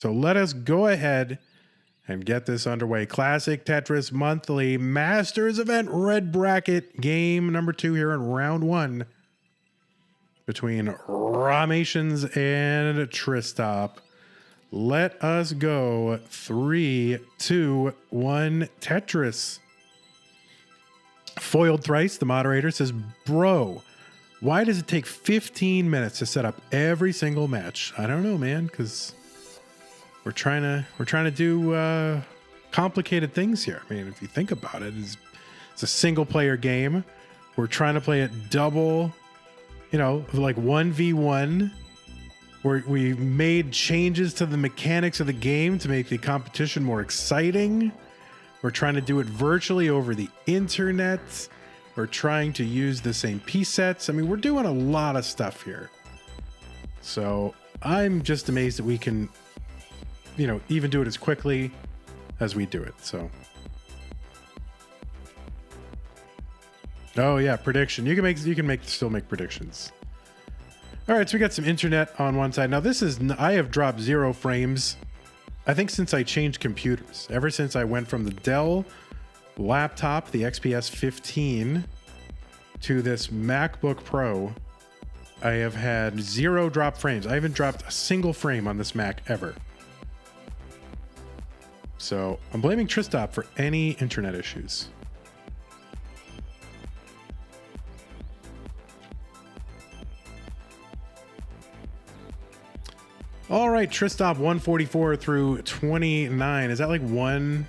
So let us go ahead and get this underway. Classic Tetris Monthly Masters Event Red Bracket game number 2 here in round 1 between Rahmations and Tristop. Let us go. 3, 2, 1, Tetris. Foiled thrice, the moderator says, bro, why does it take 15 minutes to set up every single match? I don't know, man, because we're trying to do complicated things here. I mean, if you think about it, it's a single player game. We're trying to play it double, like 1v1. We made changes to the mechanics of the game to make the competition more exciting. We're trying to do it virtually over the internet. We're trying to use the same piece sets. I mean, we're doing a lot of stuff here. So I'm just amazed that we can, even do it as quickly as we do it. So, oh yeah, prediction. You can still make predictions. All right, so we got some internet on one side. Now I have dropped 0 frames, I think, since I changed computers. Ever since I went from the Dell laptop, the XPS 15, to this MacBook Pro, I have had 0 drop frames. I haven't dropped a single frame on this Mac ever. So I'm blaming Tristop for any internet issues. All right, Tristop 144 through 29. Is that like one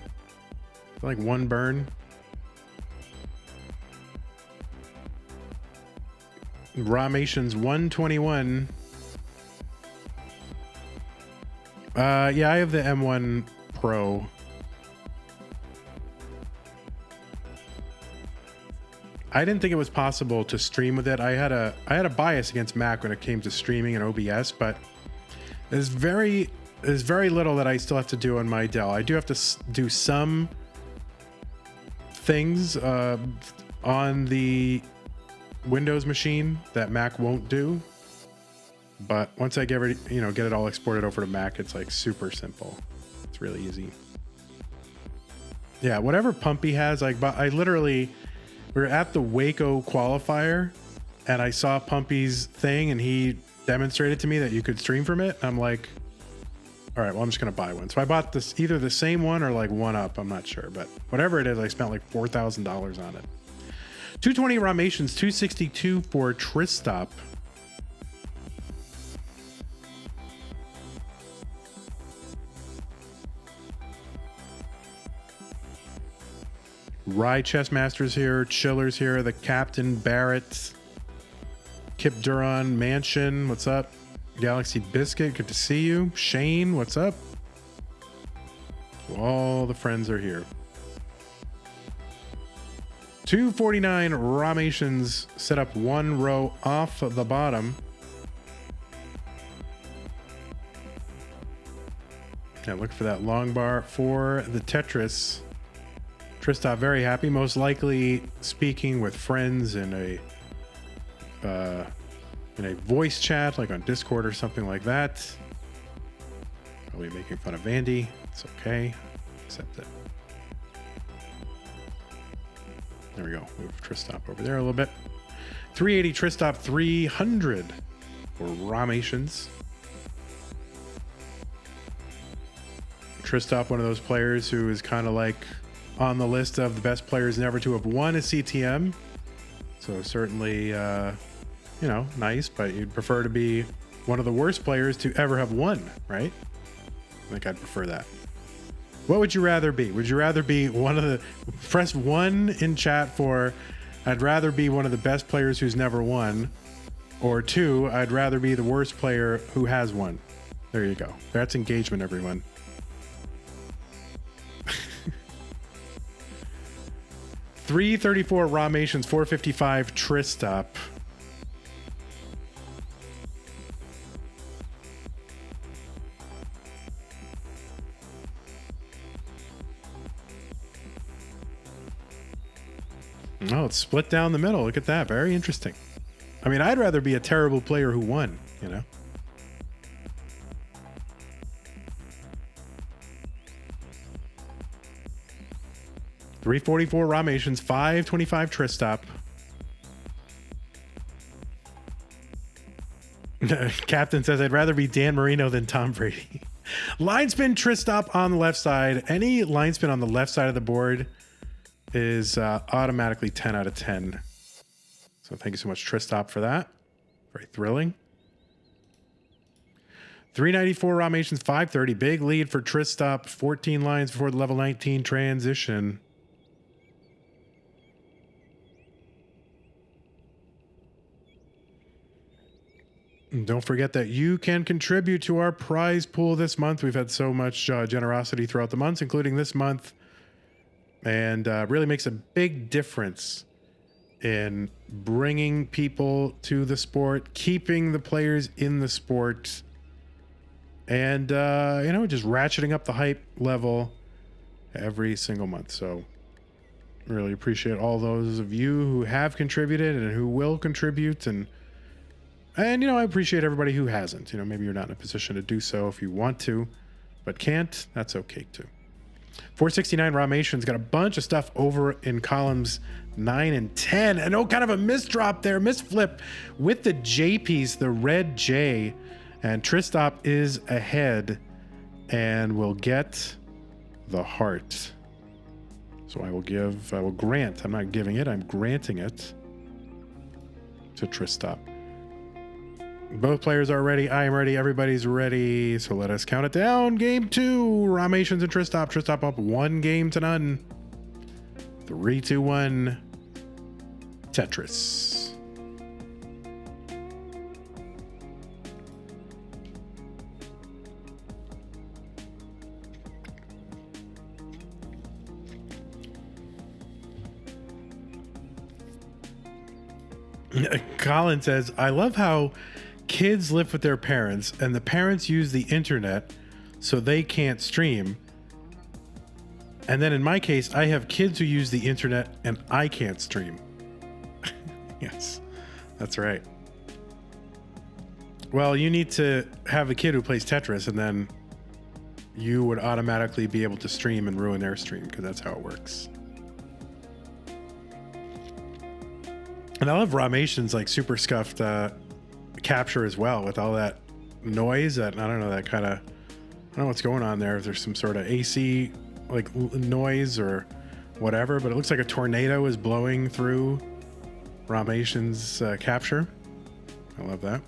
burn? Rahmations 121. Yeah, I have the M1 Pro. I didn't think it was possible to stream with it. I had a bias against Mac when it came to streaming and OBS, but there's very little that I still have to do on my Dell. I do have to do some things on the Windows machine that Mac won't do. But once I get it all exported over to Mac, it's like super simple. It's really easy. Yeah, whatever pump he has, we were at the Waco qualifier and I saw Pumpy's thing and he demonstrated to me that you could stream from it. I'm like, all right, well, I'm just going to buy one. So I bought this, either the same one or like one up. I'm not sure, but whatever it is, I spent like $4,000 on it. 220 Rahmations, 262 for Tristop. Rye Chess Masters here, Chillers here, the Captain Barrett, Kip Duron, Mansion, what's up? Galaxy Biscuit, good to see you. Shane, what's up? All the friends are here. 249 Rahmations set up 1 row off of the bottom. Yeah, look for that long bar for the Tetris. Tristop very happy, most likely speaking with friends in a voice chat, like on Discord or something like that. Probably making fun of Vandy. It's okay. Accept it. There we go. Move Tristop over there a little bit. 380 Tristop, 300 for Rahmations. Tristop, one of those players who is kind of like on the list of the best players never to have won a CTM. So certainly, nice, but you'd prefer to be one of the worst players to ever have won, right? I think I'd prefer that. What would you rather be? Would you rather be one of the, press 1 in chat for, I'd rather be one of the best players who's never won, or 2, I'd rather be the worst player who has won. There you go. That's engagement, everyone. 334 Rahmations, 455 Tristop. Oh, it's split down the middle. Look at that. Very interesting. I mean, I'd rather be a terrible player who won, 344 Rahmations, 525 Tristop. Captain says, I'd rather be Dan Marino than Tom Brady. Line spin Tristop on the left side. Any line spin on the left side of the board is automatically 10 out of 10. So thank you so much, Tristop, for that. Very thrilling. 394 Rahmations, 530. Big lead for Tristop. 14 lines before the level 19 transition. And don't forget that you can contribute to our prize pool this month. We've had so much generosity throughout the months, including this month. And really makes a big difference in bringing people to the sport, keeping the players in the sport, and, just ratcheting up the hype level every single month. So really appreciate all those of you who have contributed and who will contribute. And I appreciate everybody who hasn't. Maybe you're not in a position to do so if you want to, but can't. That's okay too. 469 Rahmations got a bunch of stuff over in columns 9 and 10. And kind of a misdrop there, misflip with the J piece, the red J. And Tristop is ahead and will get the heart. So I will grant, I'm not giving it, I'm granting it to Tristop. Both players are ready. I am ready. Everybody's ready. So let us count it down. Game 2. Rahmations and Tristop. Tristop up 1-0. 3, 2, 1. Tetris. Colin says, I love how kids live with their parents and the parents use the internet so they can't stream. And then in my case, I have kids who use the internet and I can't stream. Yes, that's right. Well, you need to have a kid who plays Tetris and then you would automatically be able to stream and ruin their stream because that's how it works. And I love Rahmations like super scuffed capture as well with all that noise that I don't know what's going on there, if there's some sort of AC like noise or whatever, but it looks like a tornado is blowing through Rahmations capture. I love that.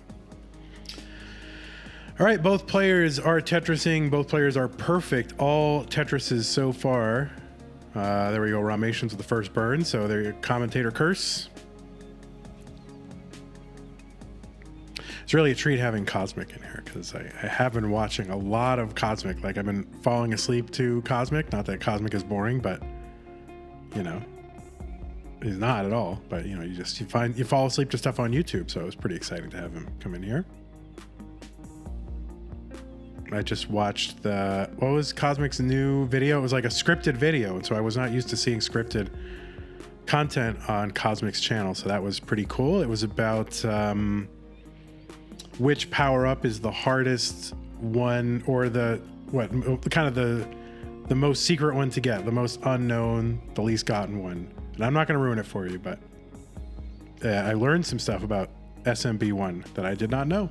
All right, both players are Tetrising. Both players are perfect. All Tetrises so far. There we go. Rahmations with the first burn. So there, your commentator curse. It's really a treat having Cosmic in here because I have been watching a lot of Cosmic. Like I've been falling asleep to Cosmic. Not that Cosmic is boring, but he's not at all. But you fall asleep to stuff on YouTube. So it was pretty exciting to have him come in here. I just watched what was Cosmic's new video? It was like a scripted video. And so I was not used to seeing scripted content on Cosmic's channel. So that was pretty cool. It was about, which power up is the hardest one, or the most secret one to get, the most unknown, the least gotten one. And I'm not going to ruin it for you, but I learned some stuff about SMB1 that I did not know.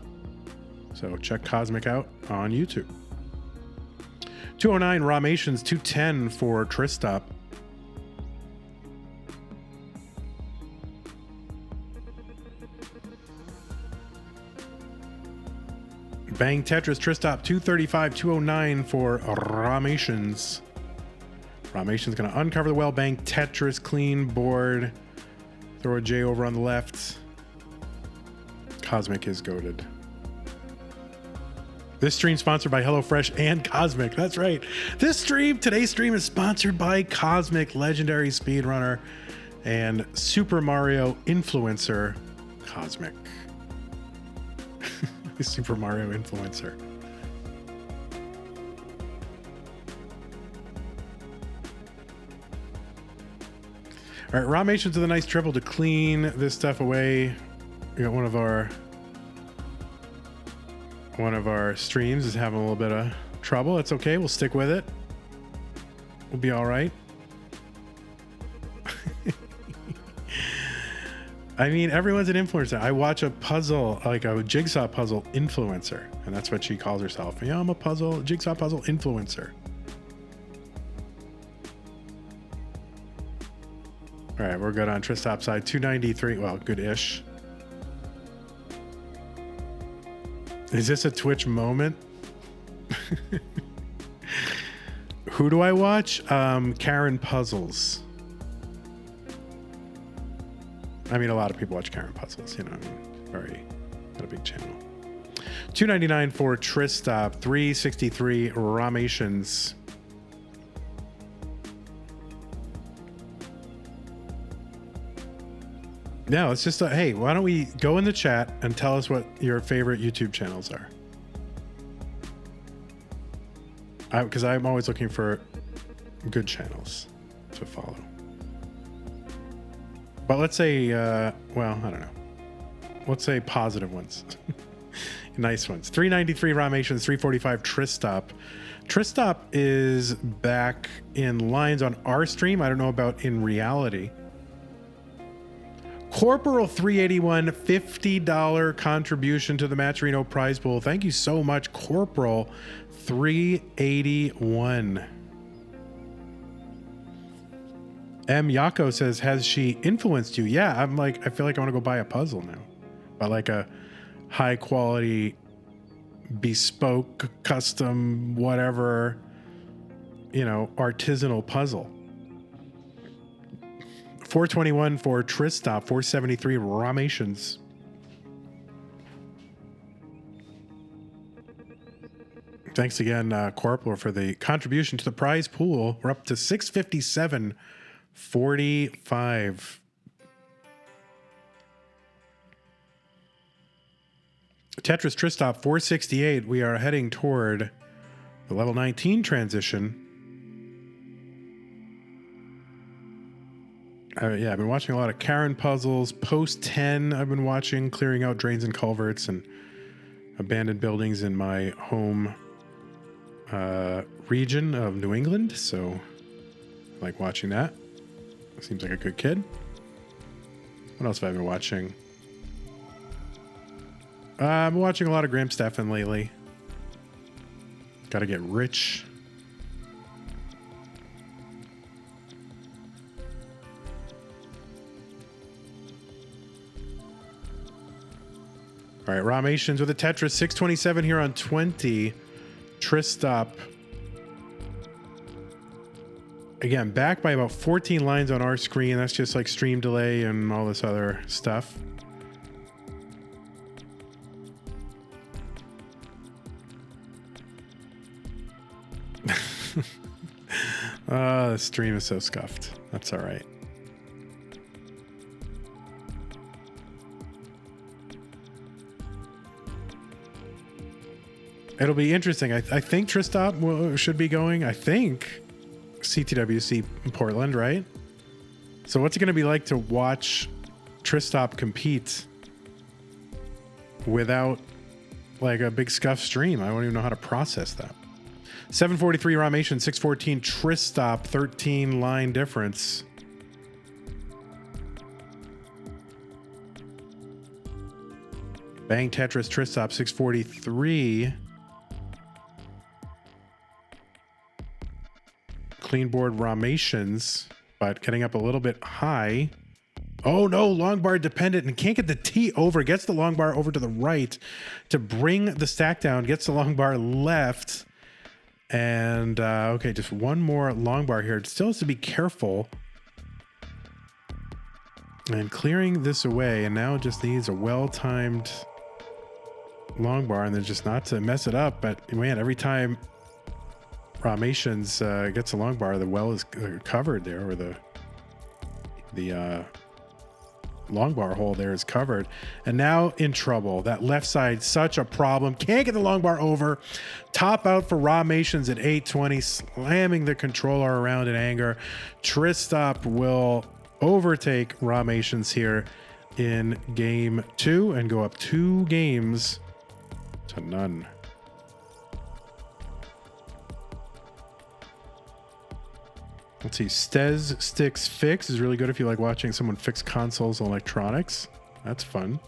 So check Cosmic out on YouTube. 209 Rahmations, 210 for Tristop. Bang Tetris, Tristop, 235, 209 for Rahmations. Rahmations going to uncover the well. Bang Tetris, clean board. Throw a J over on the left. Cosmic is goated. This stream sponsored by HelloFresh and Cosmic. That's right. Today's stream is sponsored by Cosmic, legendary speedrunner and Super Mario influencer, Cosmic. Super Mario influencer. All right, Rahmations with a nice triple to clean this stuff away. We got one of our streams is having a little bit of trouble. It's okay. We'll stick with it. We'll be all right. I mean, everyone's an influencer. I watch a puzzle, like a jigsaw puzzle influencer, and that's what she calls herself. Yeah, I'm a jigsaw puzzle influencer. All right, we're good on Tristop side. 293. Well, good-ish. Is this a Twitch moment? Who do I watch? Karen Puzzles. I mean, a lot of people watch Karen Puzzles, you know, got a big channel. 299 for Tristop, 363 Rahmations. Yeah, let's just, hey, why don't we go in the chat and tell us what your favorite YouTube channels are? Because I'm always looking for good channels to follow. But let's say, well, I don't know. Let's say positive ones. Nice ones. 393 Rahmations, 345 Tristop. Tristop is back in lines on our stream. I don't know about in reality. Corporal 381, $50 contribution to the Matcherino prize pool. Thank you so much, Corporal 381. M. Yako says, has she influenced you? Yeah, I'm like, I feel like I want to go buy a puzzle now. But like a high quality, bespoke, custom, whatever, you know, artisanal puzzle. 421 for Tristop, 473 Rahmations. Thanks again, Corporal, for the contribution to the prize pool. We're up to 657.45. Tetris Tristop 468. We are heading toward the level 19 transition. Yeah, I've been watching a lot of Karen puzzles. Post 10, I've been watching, clearing out drains and culverts and abandoned buildings in my home region of New England. So I like watching that. Seems like a good kid. What else have I been watching? I've been watching a lot of Graham Stephan lately. Gotta get rich. All right, Rahmations with a Tetris. 627 here on 20. Tristop. Again, back by about 14 lines on our screen. That's just like stream delay and all this other stuff. The stream is so scuffed. That's all right. It'll be interesting. I think Tristop should be going. I think CTWC in Portland, right? So what's it going to be like to watch Tristop compete without like a big scuff stream? I don't even know how to process that. 743 Rahmation, 614 Tristop, 13 line difference. Bang Tetris Tristop, 643. Clean board Rahmations, but getting up a little bit high. Oh no, long bar dependent and can't get the T over. Gets the long bar over to the right to bring the stack down. Gets the long bar left. And okay, just one more long bar here. It still has to be careful. And clearing this away, and now just needs a well-timed long bar, and then just not to mess it up. But man, every time Rahmations gets a long bar, the well is covered there, or the long bar hole there is covered. And now in trouble. That left side, such a problem. Can't get the long bar over. Top out for Rahmations at 820, slamming the controller around in anger. Tristop will overtake Rahmations here in game 2 and go up 2 games to none. Let's see. Stez Sticks Fix is really good if you like watching someone fix consoles and electronics. That's fun.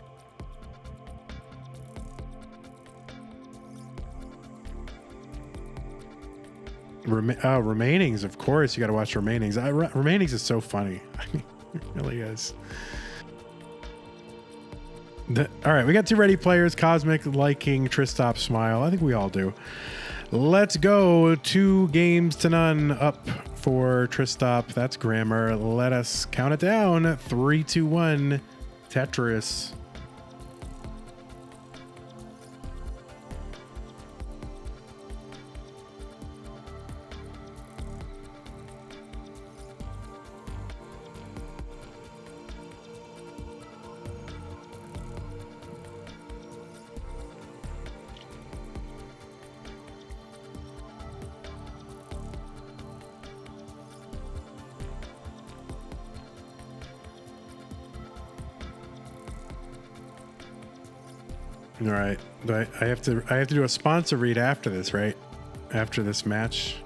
Remainings, of course. You got to watch Remainings. Remainings is so funny. It really is. All right, we got 2 ready players. Cosmic liking Tristop smile. I think we all do. Let's go. 2 games to none up for Tristop. That's grammar. Let us count it down. 3, 2, 1. Tetris. All right. I have to do a sponsor read after this, right? After this match,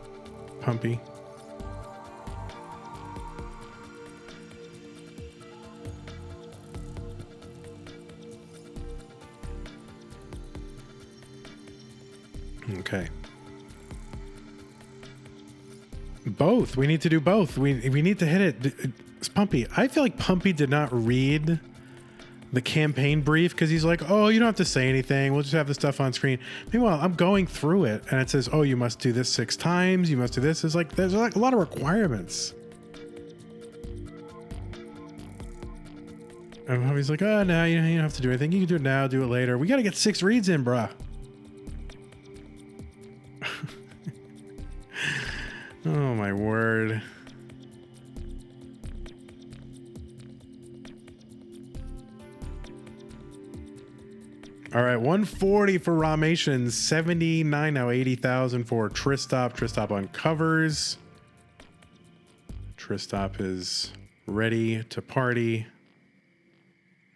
Pumpy. Okay. Both. We need to do both. We need to hit it. It's Pumpy. I feel like Pumpy did not read the campaign brief because he's like, oh, you don't have to say anything. We'll just have the stuff on screen. Meanwhile, I'm going through it and it says, oh, you must do this 6 times. You must do this. It's like, there's like a lot of requirements. And he's like, oh, no, you don't have to do anything. You can do it now, do it later. We got to get 6 reads in, bruh. Oh, my word. All right, 140 for Rahmations, 79 now, 80,000 for Tristop. Tristop uncovers. Tristop is ready to party.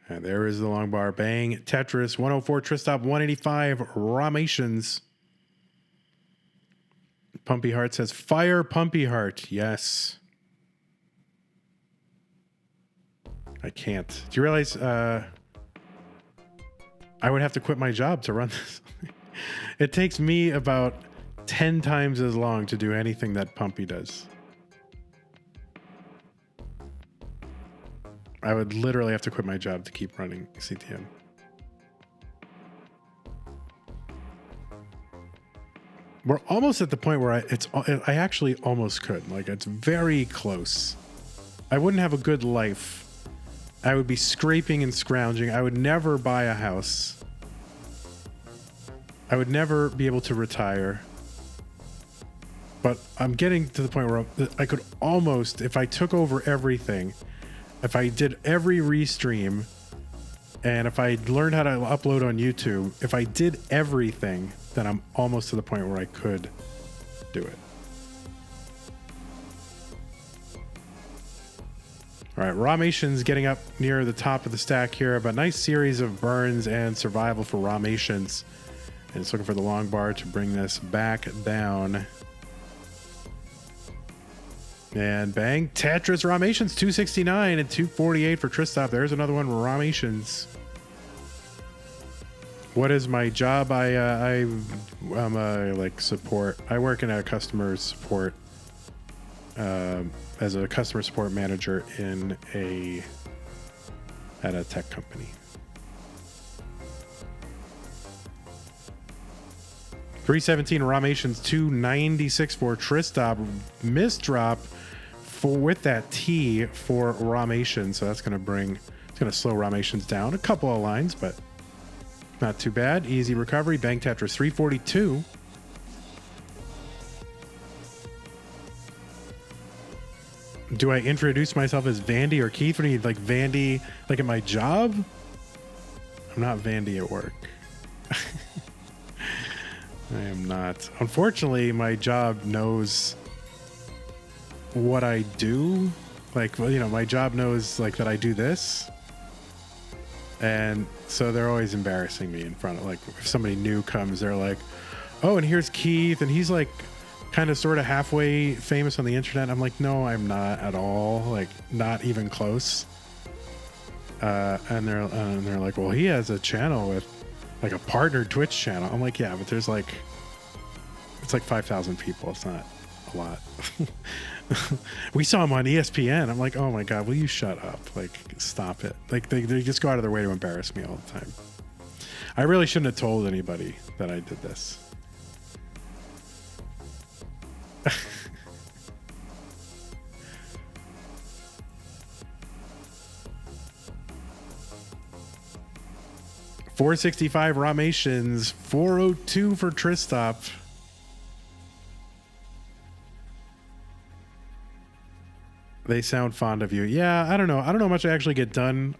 And there is the long bar. Bang. Tetris, 104. Tristop, 185. Rahmations. Pumpy Heart says, fire Pumpy Heart. Yes. I can't. Do you realize... I would have to quit my job to run this. It takes me about 10 times as long to do anything that Pumpy does. I would literally have to quit my job to keep running CTM. We're almost at the point where I actually almost could. Like, it's very close. I wouldn't have a good life. I would be scraping and scrounging. I would never buy a house. I would never be able to retire. But I'm getting to the point where I could almost, if I took over everything, if I did every restream, and if I learned how to upload on YouTube, if I did everything, then I'm almost to the point where I could do it. All right, Rahmations getting up near the top of the stack here, but nice series of burns and survival for Rahmations. And it's looking for the long bar to bring this back down. And bang, Tetris Rahmations, 269 and 248 for Tristop. There's another one, Rahmations. What is my job? I'm like support. I work in a customer support as a customer support manager at a tech company. 317 Rahmations, 296 for Tristop. Misdrop with that T for Rahmations. So that's going to slow Rahmations down a couple of lines, but not too bad. Easy recovery. Bang Tetris, 342. Do I introduce myself as Vandy or Keith? Or do you like Vandy like at my job? I'm not Vandy at work. I am not. Unfortunately, my job knows what I do. Like, well, you know, my job knows like that I do this. And so they're always embarrassing me in front of, like, if somebody new comes, they're like, oh, and here's Keith, and he's like kind of sort of halfway famous on the internet. I'm like, no, I'm not at all. Like, not even close. And they're like, well, he has a channel with like a partner Twitch channel. I'm like, yeah, but there's like, it's like 5,000 people. It's not a lot. We saw him on ESPN. I'm like, oh my God, will you shut up? Like, stop it. Like they just go out of their way to embarrass me all the time. I really shouldn't have told anybody that I did this. $465 Rahmations, 402 for Tristop. They sound fond of you. Yeah, I don't know. I don't know how much I actually get done.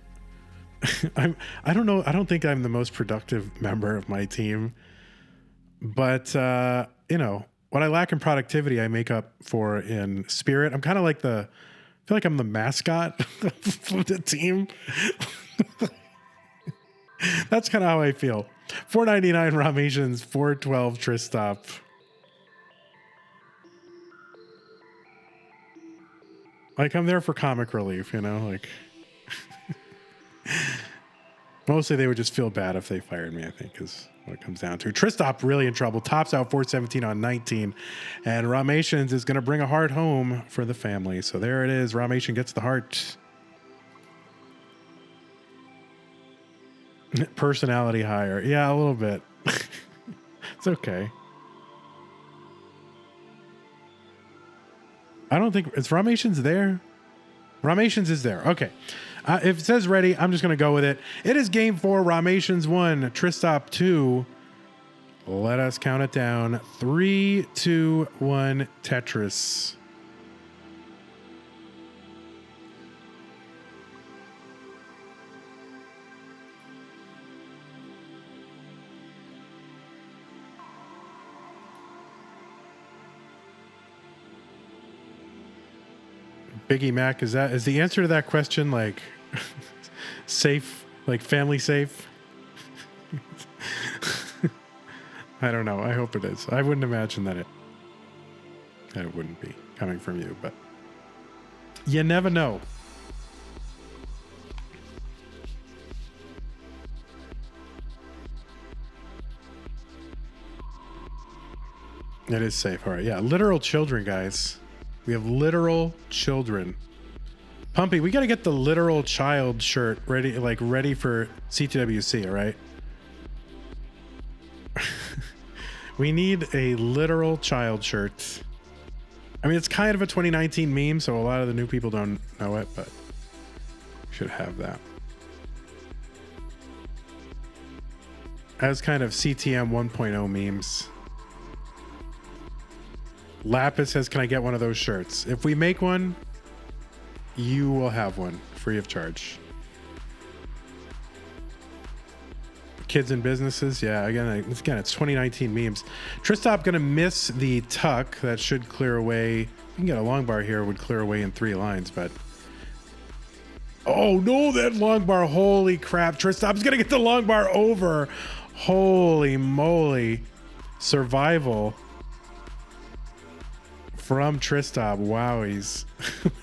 I don't know. I don't think I'm the most productive member of my team. But, you know, what I lack in productivity, I make up for in spirit. I'm kind of like I feel like I'm the mascot of the team. That's kind of how I feel. 499 Rahmations, 412 Tristop. Like, I'm there for comic relief, you know? Like, mostly they would just feel bad if they fired me, I think, is what it comes down to. Tristop really in trouble. Tops out 417 on 19. And Rahmations is going to bring a heart home for the family. So there it is. Rahmation gets the heart. Personality higher. Yeah, a little bit. It's okay. I don't think... Is Rahmations there? Rahmations is there. Okay. If it says ready, I'm just going to go with it. It is game 4. Rahmations 1. Tristop 2. Let us count it down. 3, 2, 1. Tetris. Biggie Mac, is the answer to that question like safe, like family safe? I don't know. I hope it is. I wouldn't imagine that it wouldn't be coming from you, but you never know. It is safe. All right. Yeah. Literal children, guys. We have literal children. Pumpy, we got to get the literal child shirt ready for CTWC, all right? We need a literal child shirt. I mean, it's kind of a 2019 meme, so a lot of the new people don't know it, but we should have that. As kind of CTM 1.0 memes. Lapis says, can I get one of those shirts? If we make one, you will have one free of charge. Kids and businesses. Yeah, again, it's 2019 memes. Tristop going to miss the tuck. That should clear away. You can get a long bar here. Would clear away in 3 lines, but... Oh, no, that long bar. Holy crap. Tristop's going to get the long bar over. Holy moly. Survival. From Tristop. Wowies.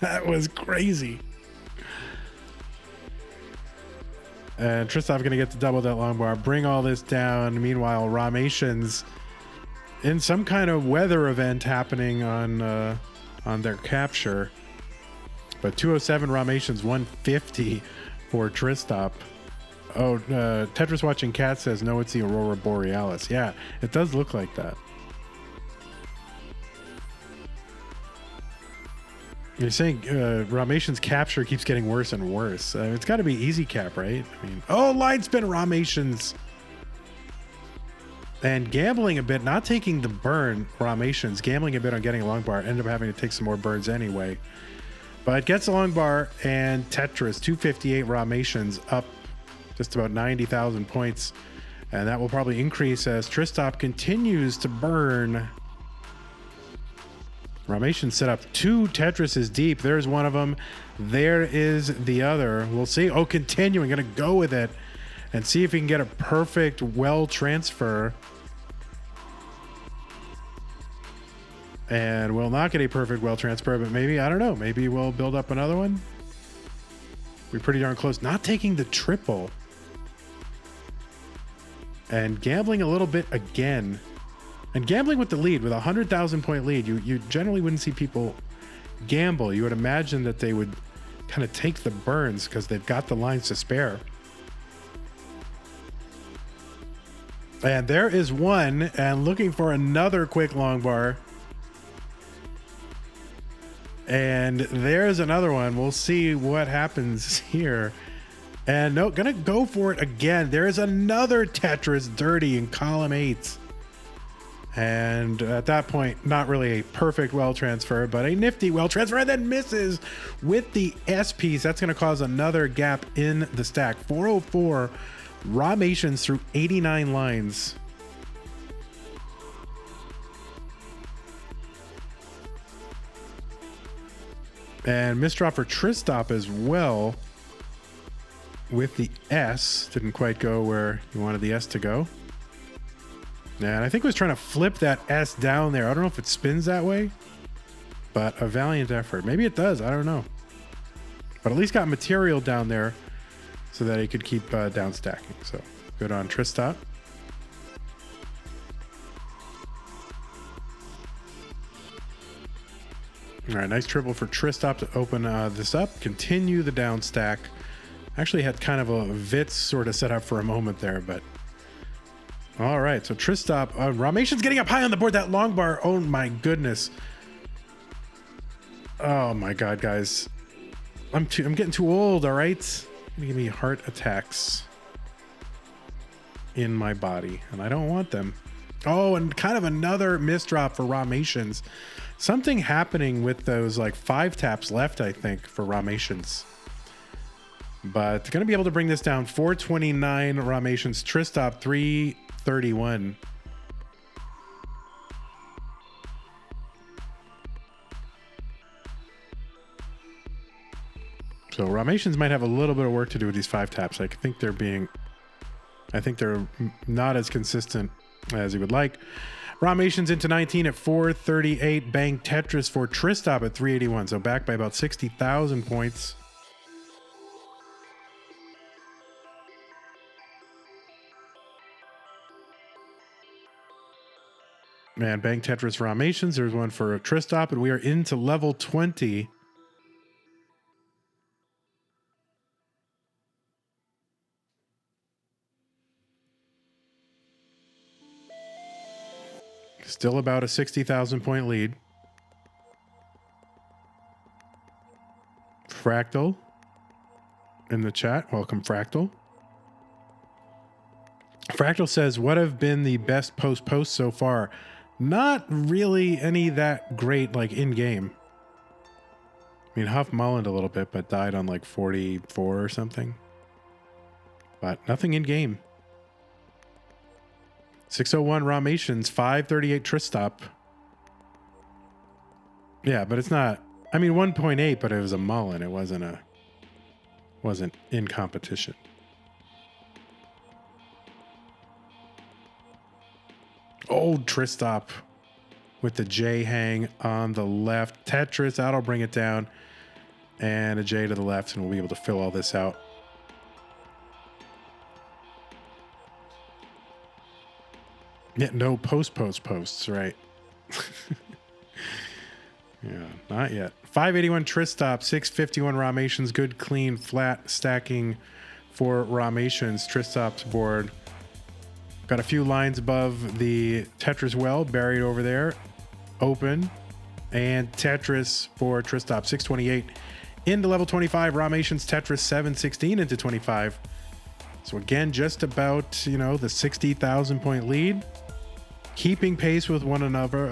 That was crazy. And Tristop going to get to double that long bar. Bring all this down. Meanwhile, Rahmations in some kind of weather event happening on their capture. But 207 Rahmations, 150 for Tristop. Oh, Tetris Watching Cat says, no, it's the Aurora Borealis. Yeah, it does look like that. You're saying Rahmation's capture keeps getting worse and worse. It's got to be easy cap, right? I mean, oh, line spin Rahmations. And gambling a bit, not taking the burn, Rahmations, gambling a bit on getting a long bar, ended up having to take some more burns anyway. But gets a long bar, and Tetris, 258 Rahmations, up just about 90,000 points. And that will probably increase as Tristop continues to burn. Rahmations set up 2 Tetrises deep. There's one of them. There is the other. We'll see. Oh, continuing. Going to go with it and see if he can get a perfect well transfer. And we'll not get a perfect well transfer, but maybe, I don't know, maybe we'll build up another one. We're pretty darn close. Not taking the triple. And gambling a little bit again. And gambling with the lead, with a 100,000 point lead, you generally wouldn't see people gamble. You would imagine that they would kind of take the burns because they've got the lines to spare. And there is one, and looking for another quick long bar. And there's another one. We'll see what happens here. And no, gonna go for it again. There's another Tetris dirty in column 8. And at that point, not really a perfect well transfer, but a nifty well transfer, and then misses with the S piece. That's gonna cause another gap in the stack. 404 Rahmations through 89 lines. And misdraw for Tristop as well with the S. Didn't quite go where you wanted the S to go. And I think it was trying to flip that S down there. I don't know if it spins that way, but a valiant effort. Maybe it does. I don't know. But at least got material down there so that he could keep down stacking. So good on Tristop. All right, nice triple for Tristop to open this up. Continue the down stack. Actually had kind of a Vitz sort of set up for a moment there, but all right. So Tristop, Rahmations getting up high on the board. That long bar. Oh my goodness. Oh my God, guys. I'm getting too old. All right. Give me heart attacks in my body, and I don't want them. Oh, and kind of another misdrop for Rahmations. Something happening with those like 5 taps left, I think, for Rahmations. But going to be able to bring this down. 429 Rahmations. Tristop 331. So Rahmations might have a little bit of work to do with these 5 taps. I think they're not as consistent as he would like. Rahmations into 19 at 438. Bang Tetris for Tristop at 381. So back by about 60,000 points. Man, Bang Tetris Rahmations. There's one for Tristop, and we are into level 20. Still about a 60,000 point lead. Fractal in the chat. Welcome, Fractal. Fractal says, what have been the best posts so far? Not really any that great, like in game. I mean, Huff mullened a little bit, but died on like 44 or something. But nothing in game. 601 Rahmations, 538 Tristop. Yeah, but it's not. I mean, 1.8, but it was a mullen. It wasn't in competition. Old Tristop with the J hang on the left. Tetris, that'll bring it down. And a J to the left, and we'll be able to fill all this out. Yeah, no posts, right? Yeah, not yet. 581 Tristop, 651 Rahmations. Good, clean, flat stacking for Rahmations. Tristop's board. Got a few lines above the Tetris well, buried over there. Open. And Tetris for Tristop, 628. Into level 25, Rahmations Tetris, 716 into 25. So again, just about, the 60,000 point lead. Keeping pace with one another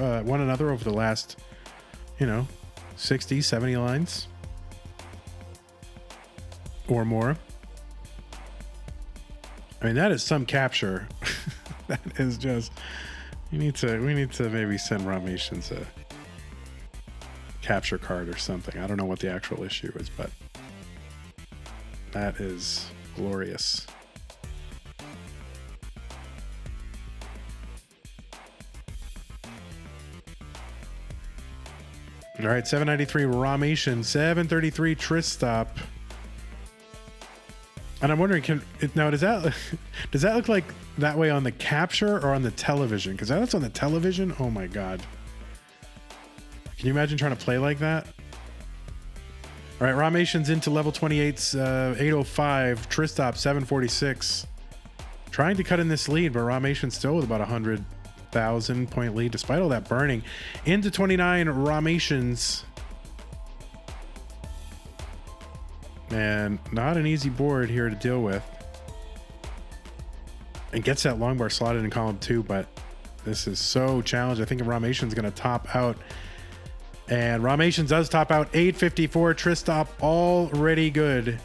over the last, 60, 70 lines or more. I mean, that is some capture. That is just, we need to maybe send Rahmations a capture card or something. I don't know what the actual issue is, but that is glorious. All right, 793 Rahmations, 733 Tristop. And I'm wondering, now does that look like that way on the capture or on the television? Because that's on the television. Oh my god! Can you imagine trying to play like that? All right, Rahmations into level 28's 805, Tristop 746. Trying to cut in this lead, but Rahmations still with about 100,000 point lead despite all that burning. Into 29, Rahmations. And not an easy board here to deal with. And gets that long bar slotted in column 2, but this is so challenged. I think Rahmations going to top out. And Rahmations does top out 854. Tristop already good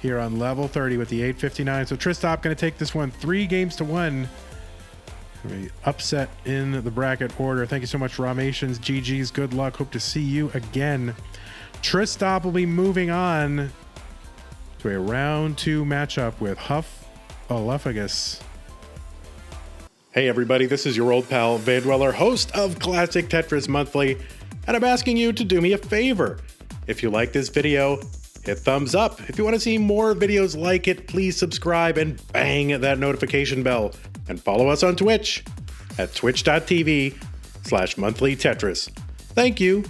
here on level 30 with the 859. So Tristop going to take this one 3 games to 1. Upset in the bracket order. Thank you so much, Rahmations. GG's. Good luck. Hope to see you again. Tristop will be moving on to a round 2 matchup with Huffaluffagus. Hey everybody, this is your old pal Vandweller, host of Classic Tetris Monthly, and I'm asking you to do me a favor. If you like this video, hit thumbs up. If you want to see more videos like it, please subscribe and bang that notification bell. And follow us on Twitch at twitch.tv/monthlytetris. Thank you,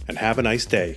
and have a nice day.